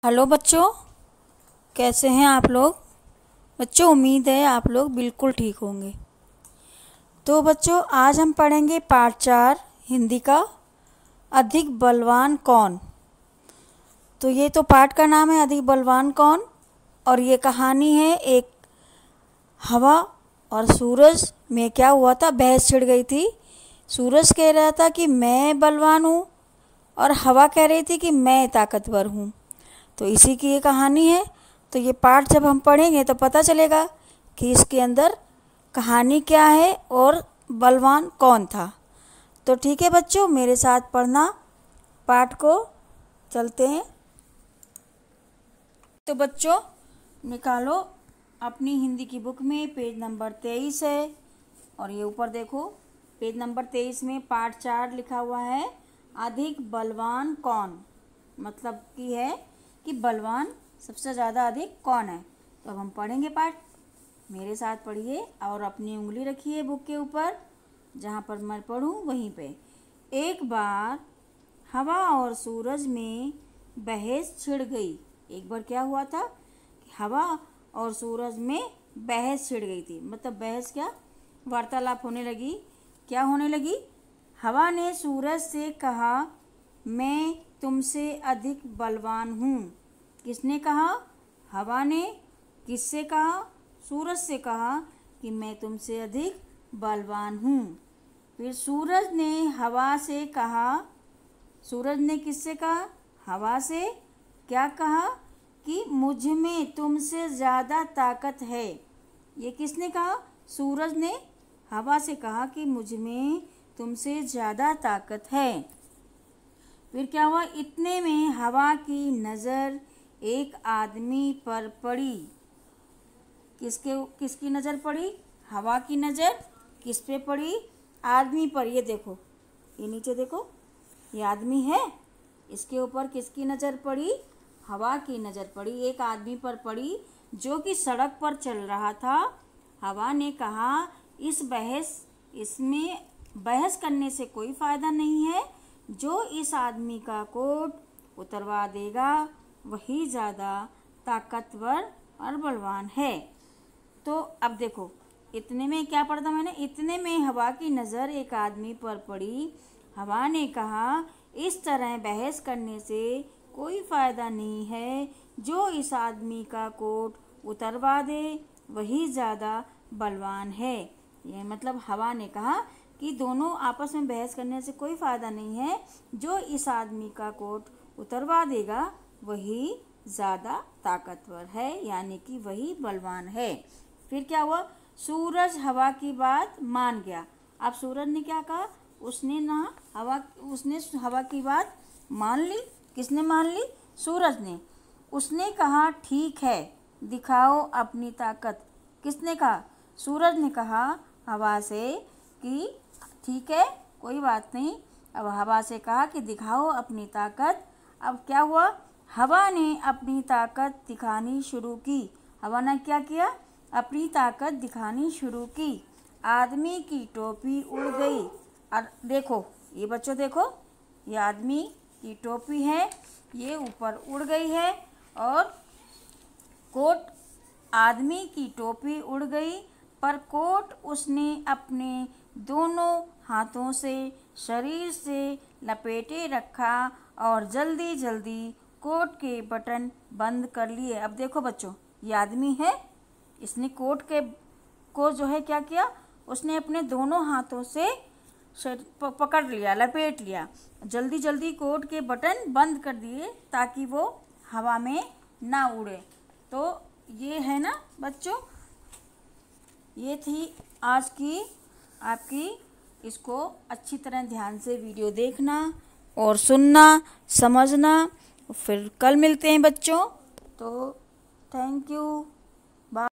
Hello बच्चों, कैसे हैं आप लोग। बच्चों, उम्मीद है आप लोग बिल्कुल ठीक होंगे। तो बच्चों, आज हम पढ़ेंगे पाठ 4 हिंदी का, अधिक बलवान कौन। तो ये तो पाठ का नाम है, अधिक बलवान कौन। और ये कहानी है एक हवा और सूरज में क्या हुआ था, बहस छिड़ गई थी। सूरज कह रहा था कि मैं बलवान हूँ और हवा कह रही थी कि मैं ताकतवर हूँ। तो इसी की ये कहानी है। तो ये पाठ जब हम पढ़ेंगे तो पता चलेगा कि इसके अंदर कहानी क्या है और बलवान कौन था। तो ठीक है बच्चों, मेरे साथ पढ़ना पाठ को। चलते हैं। तो बच्चों, निकालो अपनी हिंदी की बुक में, पेज नंबर 23 है। और ये ऊपर देखो, पेज नंबर 23 में पाठ 4 लिखा हुआ है, अधिक बलवान कौन। मतलब कि है कि बलवान सबसे ज़्यादा अधिक कौन है। तो अब हम पढ़ेंगे पाठ। मेरे साथ पढ़िए और अपनी उंगली रखिए बुक के ऊपर, जहाँ पर मैं पढ़ूँ वहीं पे। एक बार हवा और सूरज में बहस छिड़ गई। एक बार क्या हुआ था कि हवा और सूरज में बहस छिड़ गई थी। मतलब बहस क्या, वार्तालाप होने लगी। क्या होने लगी? हवा ने सूरज से कहा, मैं तुमसे अधिक बलवान हूँ। किसने कहा? हवा ने। किससे कहा? सूरज से कहा कि मैं तुमसे अधिक बलवान हूँ। फिर सूरज ने हवा से कहा, सूरज ने किससे कहा? हवा से। क्या कहा? कि मुझ में तुमसे ज़्यादा ताकत है। ये किसने कहा? सूरज ने हवा से कहा कि मुझ में तुमसे ज़्यादा ताकत है। फिर क्या हुआ? इतने में हवा की नज़र एक आदमी पर पड़ी। किसकी नज़र पड़ी? हवा की नज़र किस पे पड़ी? आदमी पर। ये देखो, ये नीचे देखो, ये आदमी है। इसके ऊपर किसकी नज़र पड़ी? हवा की नज़र पड़ी। एक आदमी पर पड़ी जो कि सड़क पर चल रहा था। हवा ने कहा, इसमें बहस करने से कोई फ़ायदा नहीं है। जो इस आदमी का कोट उतरवा देगा वही ज़्यादा ताकतवर और बलवान है। तो अब देखो, इतने में क्या पढ़ा मैंने? इतने में हवा की नज़र एक आदमी पर पड़ी। हवा ने कहा, इस तरह बहस करने से कोई फ़ायदा नहीं है। जो इस आदमी का कोट उतरवा दे वही ज़्यादा बलवान है। ये मतलब हवा ने कहा कि दोनों आपस में बहस करने से कोई फ़ायदा नहीं है। जो इस आदमी का कोट उतरवा देगा वही ज़्यादा ताकतवर है, यानी कि वही बलवान है। फिर क्या हुआ? सूरज हवा की बात मान गया। अब सूरज ने क्या कहा? उसने हवा की बात मान ली। किसने मान ली? सूरज ने। उसने कहा, ठीक है, दिखाओ अपनी ताकत। किसने कहा? सूरज ने कहा हवा से कि ठीक है, कोई बात नहीं। अब हवा से कहा कि दिखाओ अपनी ताकत। अब क्या हुआ? हवा ने अपनी ताकत दिखानी शुरू की। हवा ने क्या किया? अपनी ताकत दिखानी शुरू की। आदमी की टोपी उड़ गई। और देखो, ये बच्चों देखो, ये आदमी की टोपी है, ये ऊपर उड़ गई है। और कोट, आदमी की टोपी उड़ गई, पर कोट उसने अपने दोनों हाथों से शरीर से लपेटे रखा और जल्दी जल्दी कोट के बटन बंद कर लिए। अब देखो बच्चों, ये आदमी है, इसने कोट को जो है क्या किया? उसने अपने दोनों हाथों से पकड़ लिया, लपेट लिया। जल्दी जल्दी कोट के बटन बंद कर दिए ताकि वो हवा में ना उड़े। तो ये है ना बच्चों, ये थी आज की आपकी। इसको अच्छी तरह ध्यान से वीडियो देखना और सुनना, समझना। फिर कल मिलते हैं बच्चों। तो थैंक यू।